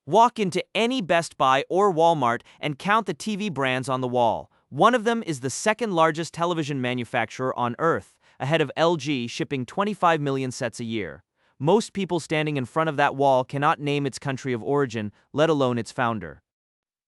Walk into any Best Buy or Walmart and count the TV brands on the wall. One of them is the second largest television manufacturer on Earth, ahead of LG, shipping 25 million sets a year. Most people standing in front of that wall cannot name its country of origin, let alone its founder.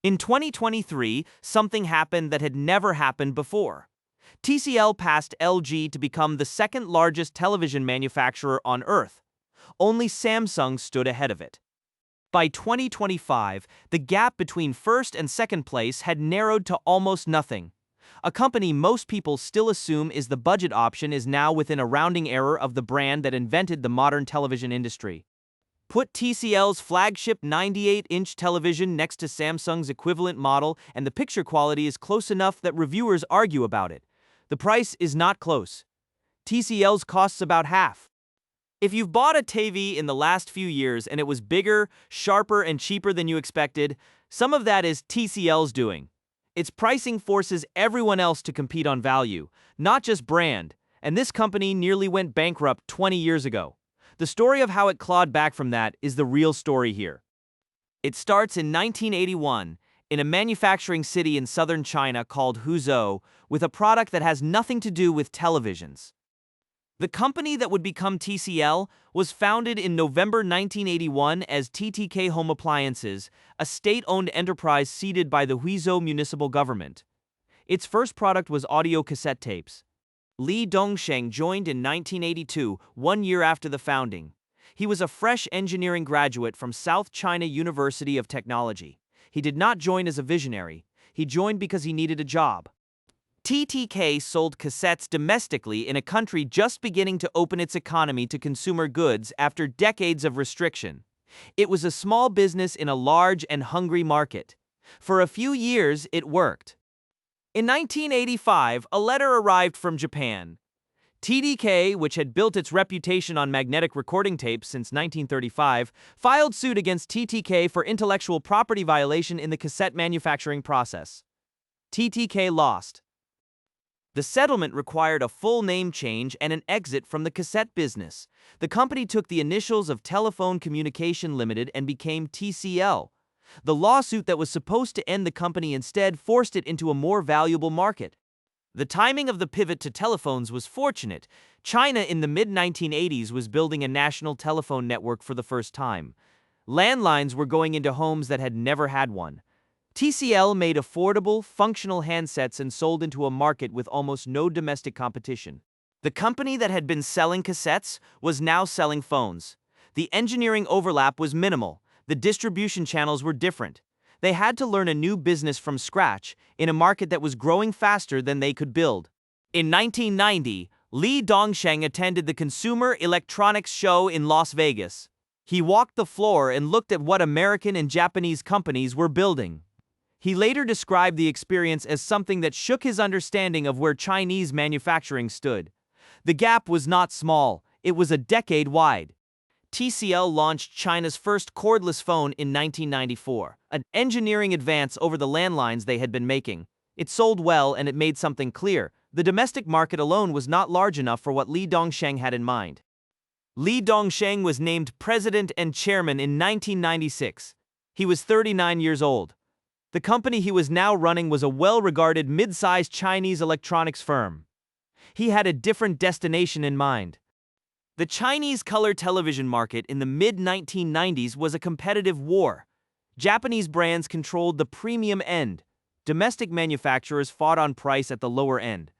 In 2023, something happened that had never happened before. TCL passed LG to become the second largest television manufacturer on Earth. Only Samsung stood ahead of it. By 2025, the gap between first and second place had narrowed to almost nothing. A company most people still assume is the budget option is now within a rounding error of the brand that invented the modern television industry. Put TCL's flagship 98-inch television next to Samsung's equivalent model, and the picture quality is close enough that reviewers argue about it. The price is not close. TCL's costs about half. If you've bought a TV in the last few years and it was bigger, sharper, and cheaper than you expected, some of that is TCL's doing. Its pricing forces everyone else to compete on value, not just brand, and this company nearly went bankrupt 20 years ago. The story of how it clawed back from that is the real story here. It starts in 1981 in a manufacturing city in southern China called Huzhou, with a product that has nothing to do with televisions. The company that would become TCL was founded in November 1981 as TTK Home Appliances, a state-owned enterprise seeded by the Huzhou municipal government. Its first product was audio cassette tapes. Li Dongsheng joined in 1982, 1 year after the founding. He was a fresh engineering graduate from South China University of Technology. He did not join as a visionary. He joined because he needed a job. TTK sold cassettes domestically in a country just beginning to open its economy to consumer goods after decades of restriction. It was a small business in a large and hungry market. For a few years, it worked. In 1985, a letter arrived from Japan. TDK, which had built its reputation on magnetic recording tapes since 1935, filed suit against TTK for intellectual property violation in the cassette manufacturing process. TTK lost. The settlement required a full name change and an exit from the cassette business. The company took the initials of Telephone Communication Limited and became TCL. The lawsuit that was supposed to end the company instead forced it into a more valuable market. The timing of the pivot to telephones was fortunate. China in the mid-1980s was building a national telephone network for the first time. Landlines were going into homes that had never had one. TCL made affordable, functional handsets and sold into a market with almost no domestic competition. The company that had been selling cassettes was now selling phones. The engineering overlap was minimal. The distribution channels were different. They had to learn a new business from scratch in a market that was growing faster than they could build. In 1990, Li Dongsheng attended the Consumer Electronics Show in Las Vegas. He walked the floor and looked at what American and Japanese companies were building. He later described the experience as something that shook his understanding of where Chinese manufacturing stood. The gap was not small, it was a decade wide. TCL launched China's first cordless phone in 1994, an engineering advance over the landlines they had been making. It sold well and it made something clear: the domestic market alone was not large enough for what Li Dongsheng had in mind. Li Dongsheng was named president and chairman in 1996. He was 39 years old. The company he was now running was a well-regarded mid-sized Chinese electronics firm. He had a different destination in mind. The Chinese color television market in the mid-1990s was a competitive war. Japanese brands controlled the premium end. Domestic manufacturers fought on price at the lower end.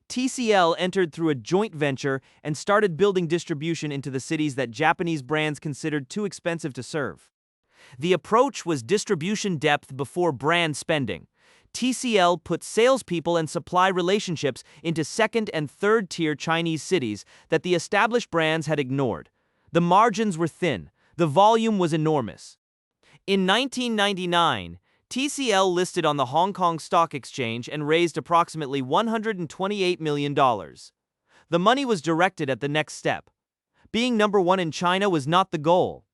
TCL entered through a joint venture and started building distribution into the cities that Japanese brands considered too expensive to serve. The approach was distribution depth before brand spending. TCL put salespeople and supply relationships into second- and third-tier Chinese cities that the established brands had ignored. The margins were thin. The volume was enormous. In 1999, TCL listed on the Hong Kong Stock Exchange and raised approximately $128 million. The money was directed at the next step. Being number one in China was not the goal.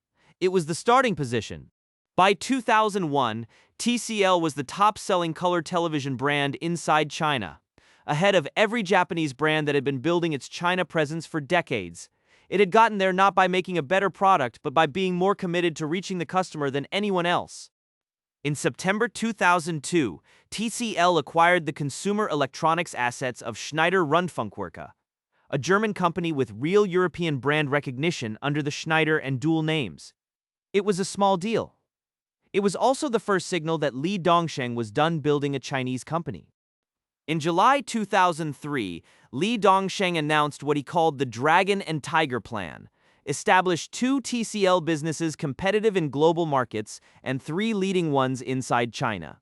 It was the starting position. By 2001, TCL was the top-selling color television brand inside China, ahead of every Japanese brand that had been building its China presence for decades. It had gotten there not by making a better product, but by being more committed to reaching the customer than anyone else. In September 2002, TCL acquired the consumer electronics assets of Schneider Rundfunkwerke, a German company with real European brand recognition under the Schneider and Dual names. It was a small deal. It was also the first signal that Li Dongsheng was done building a Chinese company. In July 2003, Li Dongsheng announced what he called the Dragon and Tiger Plan, established 2 TCL businesses competitive in global markets and 3 leading ones inside China.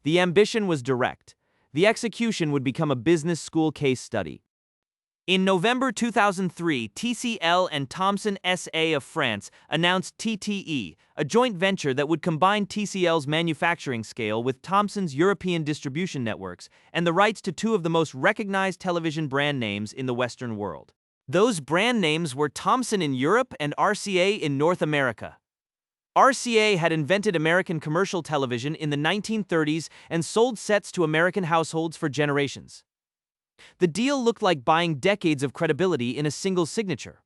The ambition was direct. The execution would become a business school case study. In November 2003, TCL and Thomson SA of France announced TTE, a joint venture that would combine TCL's manufacturing scale with Thomson's European distribution networks and the rights to 2 of the most recognized television brand names in the Western world. Those brand names were Thomson in Europe and RCA in North America. RCA had invented American commercial television in the 1930s and sold sets to American households for generations. The deal looked like buying decades of credibility in a single signature.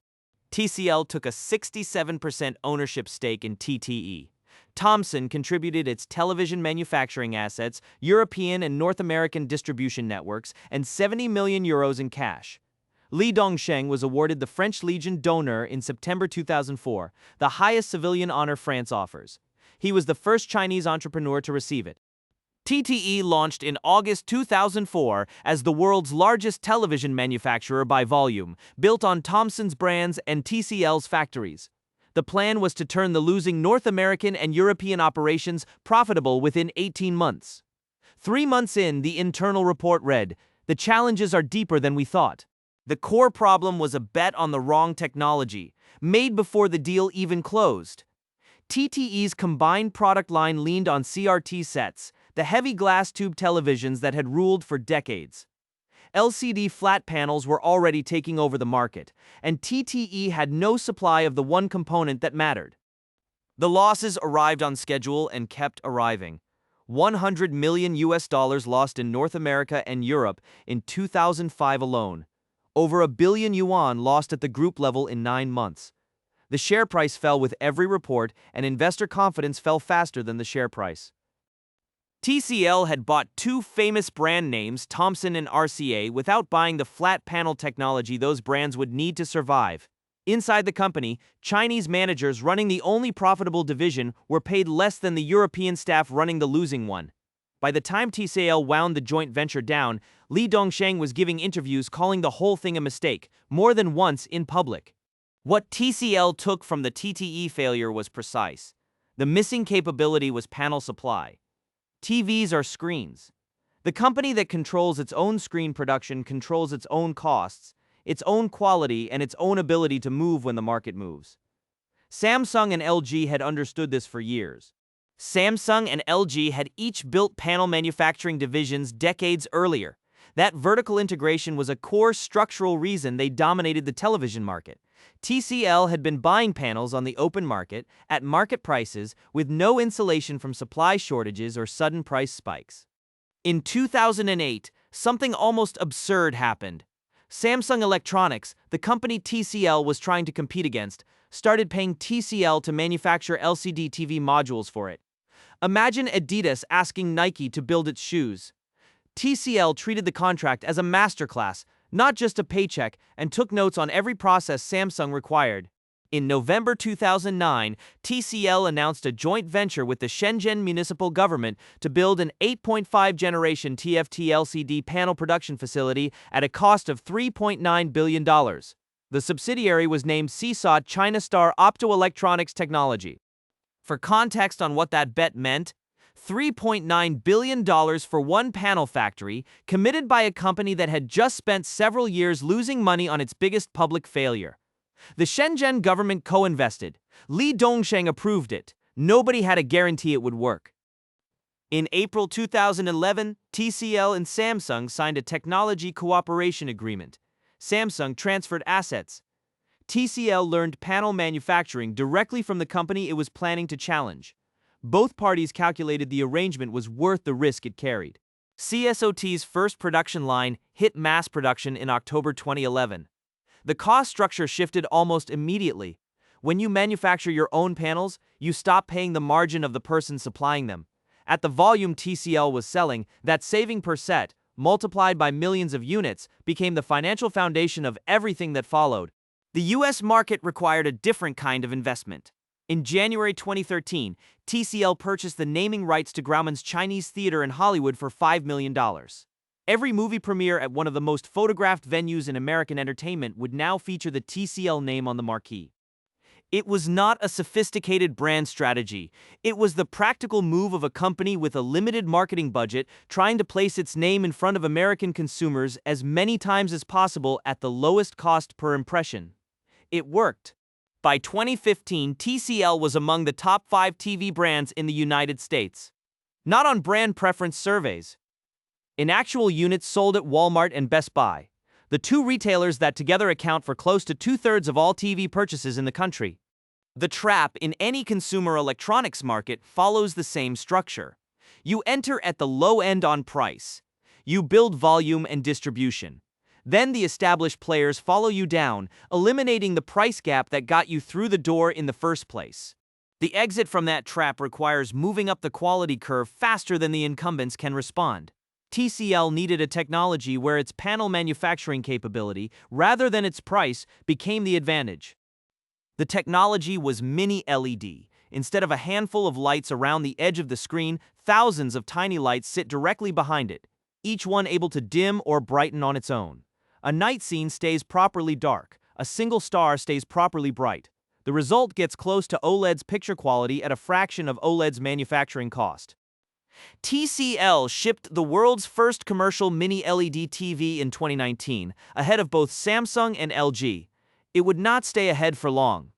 TCL took a 67% ownership stake in TTE. Thomson contributed its television manufacturing assets, European and North American distribution networks, and €70 million in cash. Li Dongsheng was awarded the French Legion d'Honneur in September 2004, the highest civilian honor France offers. He was the first Chinese entrepreneur to receive it. TTE launched in August 2004 as the world's largest television manufacturer by volume, built on Thomson's brands and TCL's factories. The plan was to turn the losing North American and European operations profitable within 18 months. 3 months in, the internal report read, "The challenges are deeper than we thought." The core problem was a bet on the wrong technology, made before the deal even closed. TTE's combined product line leaned on CRT sets, the heavy glass tube televisions that had ruled for decades. LCD flat panels were already taking over the market, and TTE had no supply of the one component that mattered. The losses arrived on schedule and kept arriving. $100 million lost in North America and Europe in 2005 alone. Over €1 billion lost at the group level in 9 months. The share price fell with every report, and investor confidence fell faster than the share price. TCL had bought 2 famous brand names, Thomson and RCA, without buying the flat panel technology those brands would need to survive. Inside the company, Chinese managers running the only profitable division were paid less than the European staff running the losing one. By the time TCL wound the joint venture down, Li Dongsheng was giving interviews calling the whole thing a mistake, more than once in public. What TCL took from the TTE failure was precise. The missing capability was panel supply. TVs are screens. The company that controls its own screen production controls its own costs, its own quality, and its own ability to move when the market moves. Samsung and LG had understood this for years. Samsung and LG had each built panel manufacturing divisions decades earlier. That vertical integration was a core structural reason they dominated the television market. TCL had been buying panels on the open market at market prices with no insulation from supply shortages or sudden price spikes. In 2008, something almost absurd happened. Samsung Electronics, the company TCL was trying to compete against, started paying TCL to manufacture LCD TV modules for it. Imagine Adidas asking Nike to build its shoes. TCL treated the contract as a masterclass, not just a paycheck, and took notes on every process Samsung required. In November 2009, TCL announced a joint venture with the Shenzhen municipal government to build an 8.5 generation TFT LCD panel production facility at a cost of $3.9 billion. The subsidiary was named CSOT China Star Optoelectronics Technology. For context on what that bet meant, $3.9 billion for one panel factory, committed by a company that had just spent several years losing money on its biggest public failure. The Shenzhen government co-invested. Li Dongsheng approved it. Nobody had a guarantee it would work. In April 2011, TCL and Samsung signed a technology cooperation agreement. Samsung transferred assets. TCL learned panel manufacturing directly from the company it was planning to challenge. Both parties calculated the arrangement was worth the risk it carried. CSOT's first production line hit mass production in October 2011. the cost structure shifted almost immediately. When you manufacture your own panels, you stop paying the margin of the person supplying them. At the volume TCL was selling, that saving per set, multiplied by millions of units, became the financial foundation of everything that followed. The US market required a different kind of investment. In January 2013, TCL purchased the naming rights to Grauman's Chinese Theater in Hollywood for $5 million. Every movie premiere at one of the most photographed venues in American entertainment would now feature the TCL name on the marquee. It was not a sophisticated brand strategy. It was the practical move of a company with a limited marketing budget trying to place its name in front of American consumers as many times as possible at the lowest cost per impression. It worked. By 2015, TCL was among the top 5 TV brands in the United States. Not on brand preference surveys. In actual units sold at Walmart and Best Buy, the two retailers that together account for close to 2/3 of all TV purchases in the country. The trap in any consumer electronics market follows the same structure. You enter at the low end on price. You build volume and distribution. Then the established players follow you down, eliminating the price gap that got you through the door in the first place. The exit from that trap requires moving up the quality curve faster than the incumbents can respond. TCL needed a technology where its panel manufacturing capability, rather than its price, became the advantage. The technology was Mini LED. Instead of a handful of lights around the edge of the screen, thousands of tiny lights sit directly behind it, each one able to dim or brighten on its own. A night scene stays properly dark. A single star stays properly bright. The result gets close to OLED's picture quality at a fraction of OLED's manufacturing cost. TCL shipped the world's first commercial Mini LED TV in 2019, ahead of both Samsung and LG. It would not stay ahead for long.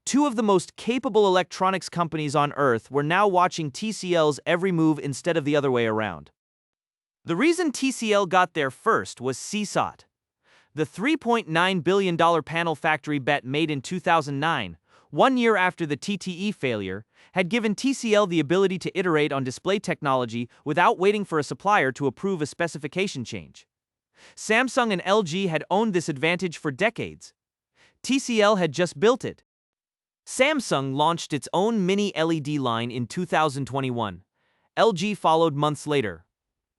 Two of the most capable electronics companies on Earth were now watching TCL's every move instead of the other way around. The reason TCL got there first was CSOT. The $3.9 billion panel factory bet made in 2009, 1 year after the TTE failure, had given TCL the ability to iterate on display technology without waiting for a supplier to approve a specification change. Samsung and LG had owned this advantage for decades. TCL had just built it. Samsung launched its own Mini LED line in 2021. LG followed months later.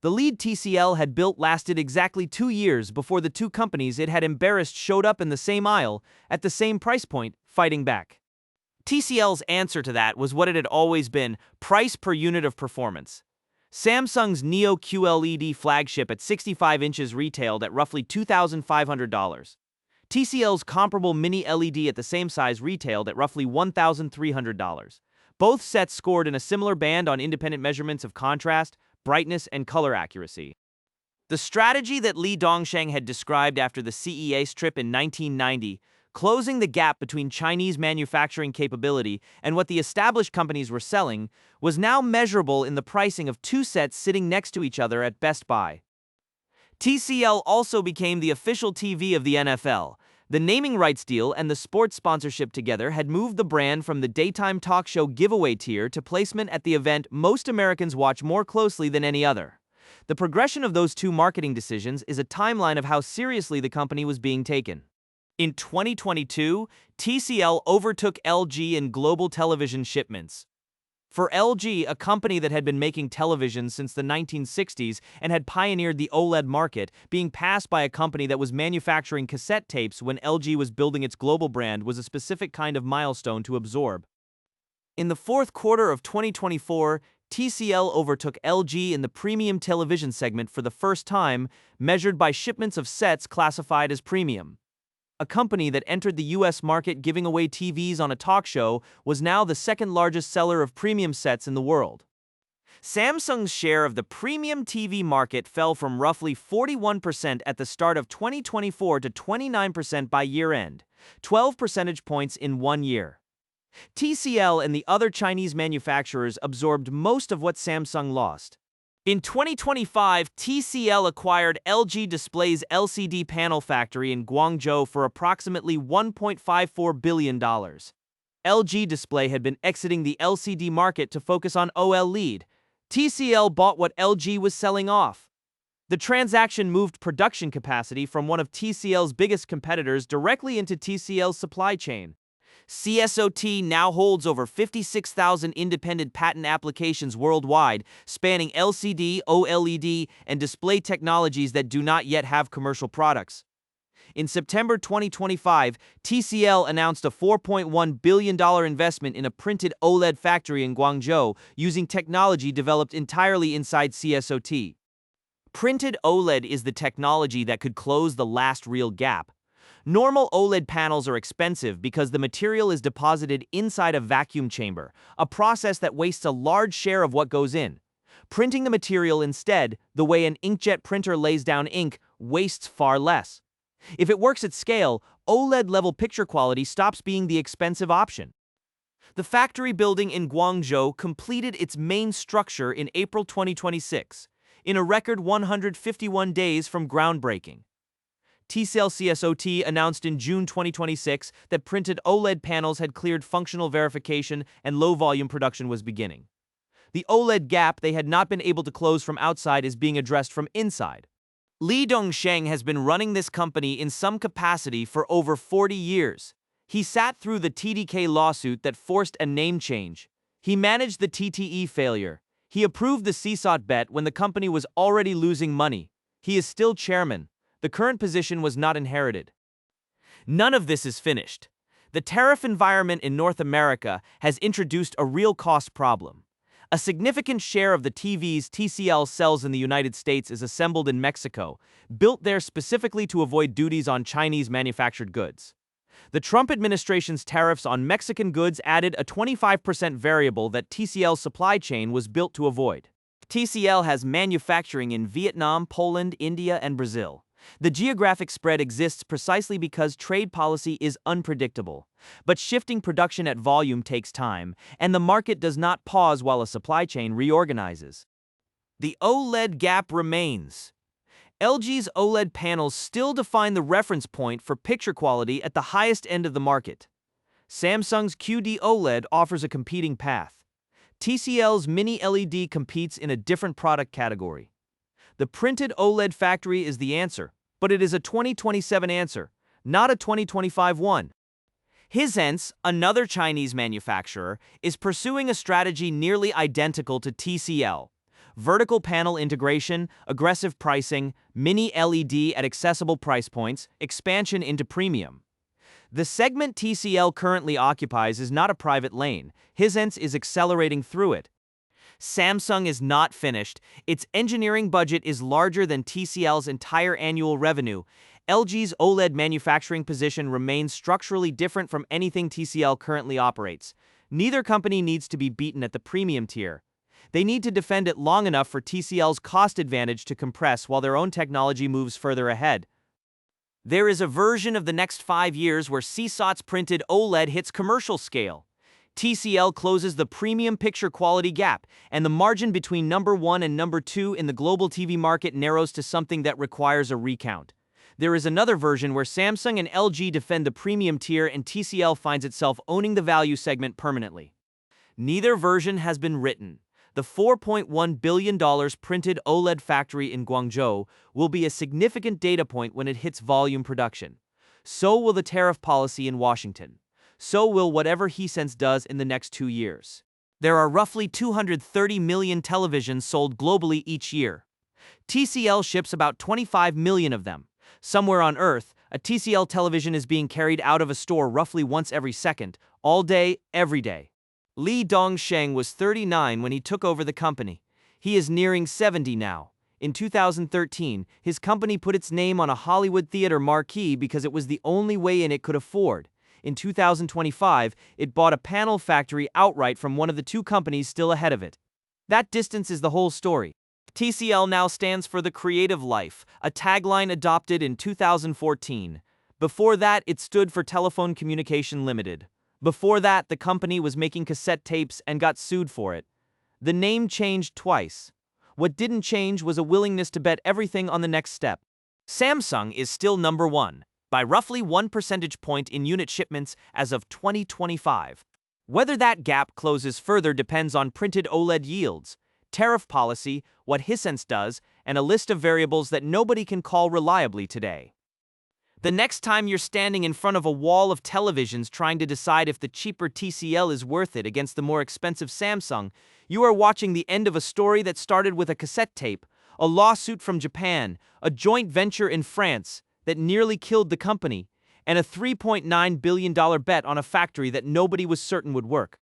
The lead TCL had built lasted exactly 2 years before the two companies it had embarrassed showed up in the same aisle, at the same price point, fighting back. TCL's answer to that was what it had always been: price per unit of performance. Samsung's Neo QLED flagship at 65 inches retailed at roughly $2,500. TCL's comparable Mini LED at the same size retailed at roughly $1,300. Both sets scored in a similar band on independent measurements of contrast, brightness, and color accuracy. The strategy that Li Dongsheng had described after the CES trip in 1990, closing the gap between Chinese manufacturing capability and what the established companies were selling, was now measurable in the pricing of two sets sitting next to each other at Best Buy. TCL also became the official TV of the NFL. The naming rights deal and the sports sponsorship together had moved the brand from the daytime talk show giveaway tier to placement at the event most Americans watch more closely than any other. The progression of those two marketing decisions is a timeline of how seriously the company was being taken. In 2022, TCL overtook LG in global television shipments. For LG, a company that had been making televisions since the 1960s and had pioneered the OLED market, being passed by a company that was manufacturing cassette tapes when LG was building its global brand was a specific kind of milestone to absorb. In the fourth quarter of 2024, TCL overtook LG in the premium television segment for the first time, measured by shipments of sets classified as premium. A company that entered the US market giving away TVs on a talk show was now the second largest seller of premium sets in the world. Samsung's share of the premium TV market fell from roughly 41% at the start of 2024 to 29% by year-end, 12 percentage points in 1 year. TCL and the other Chinese manufacturers absorbed most of what Samsung lost. In 2025, TCL acquired LG Display's LCD panel factory in Guangzhou for approximately $1.54 billion. LG Display had been exiting the LCD market to focus on OLED. TCL bought what LG was selling off. The transaction moved production capacity from one of TCL's biggest competitors directly into TCL's supply chain. CSOT now holds over 56,000 independent patent applications worldwide, spanning LCD, OLED, and display technologies that do not yet have commercial products. In September 2025, TCL announced a $4.1 billion investment in a printed OLED factory in Guangzhou using technology developed entirely inside CSOT. Printed OLED is the technology that could close the last real gap. Normal OLED panels are expensive because the material is deposited inside a vacuum chamber, a process that wastes a large share of what goes in. Printing the material instead, the way an inkjet printer lays down ink, wastes far less. If it works at scale, OLED-level picture quality stops being the expensive option. The factory building in Guangzhou completed its main structure in April 2026, in a record 151 days from groundbreaking. TCL CSOT announced in June 2026 that printed OLED panels had cleared functional verification and low-volume production was beginning. The OLED gap they had not been able to close from outside is being addressed from inside. Li Dongsheng has been running this company in some capacity for over 40 years. He sat through the TDK lawsuit that forced a name change. He managed the TTE failure. He approved the CSOT bet when the company was already losing money. He is still chairman. The current position was not inherited. None of this is finished. The tariff environment in North America has introduced a real cost problem. A significant share of the TVs TCL sells in the United States is assembled in Mexico, built there specifically to avoid duties on Chinese manufactured goods. The Trump administration's tariffs on Mexican goods added a 25% variable that TCL's supply chain was built to avoid. TCL has manufacturing in Vietnam, Poland, India, and Brazil. The geographic spread exists precisely because trade policy is unpredictable. But shifting production at volume takes time, and the market does not pause while a supply chain reorganizes. The OLED gap remains. LG's OLED panels still define the reference point for picture quality at the highest end of the market. Samsung's QD OLED offers a competing path. TCL's Mini LED competes in a different product category. The printed OLED factory is the answer, but it is a 2027 answer, not a 2025 one. Hisense, another Chinese manufacturer, is pursuing a strategy nearly identical to TCL. Vertical panel integration, aggressive pricing, mini LED at accessible price points, expansion into premium. The segment TCL currently occupies is not a private lane. Hisense is accelerating through it. Samsung is not finished. Its engineering budget is larger than TCL's entire annual revenue. LG's OLED manufacturing position remains structurally different from anything TCL currently operates. Neither company needs to be beaten at the premium tier. They need to defend it long enough for TCL's cost advantage to compress while their own technology moves further ahead. There is a version of the next 5 years where CSOT's printed OLED hits commercial scale. TCL closes the premium picture quality gap, and the margin between number 1 and number 2 in the global TV market narrows to something that requires a recount. There is another version where Samsung and LG defend the premium tier and TCL finds itself owning the value segment permanently. Neither version has been written. The $4.1 billion printed OLED factory in Guangzhou will be a significant data point when it hits volume production. So will the tariff policy in Washington. So will whatever Hisense does in the next 2 years. There are roughly 230 million televisions sold globally each year. TCL ships about 25 million of them. Somewhere on Earth, a TCL television is being carried out of a store roughly once every second, all day, every day. Li Dongsheng was 39 when he took over the company. He is nearing 70 now. In 2013, his company put its name on a Hollywood theater marquee because it was the only way in it could afford. In 2025, it bought a panel factory outright from one of the 2 companies still ahead of it. That distance is the whole story. TCL now stands for the creative life, a tagline adopted in 2014. Before that, it stood for Telephone Communication Limited. Before that, the company was making cassette tapes and got sued for it. The name changed twice. What didn't change was a willingness to bet everything on the next step. Samsung is still number 1. By roughly 1 percentage point in unit shipments as of 2025. Whether that gap closes further depends on printed OLED yields. tariff policy, what Hisense does, and a list of variables that nobody can call reliably today. The next time you're standing in front of a wall of televisions trying to decide if the cheaper TCL is worth it against the more expensive Samsung, you are watching the end of a story that started with a cassette tape, a lawsuit from Japan, a joint venture in France that nearly killed the company, and a $3.9 billion bet on a factory that nobody was certain would work.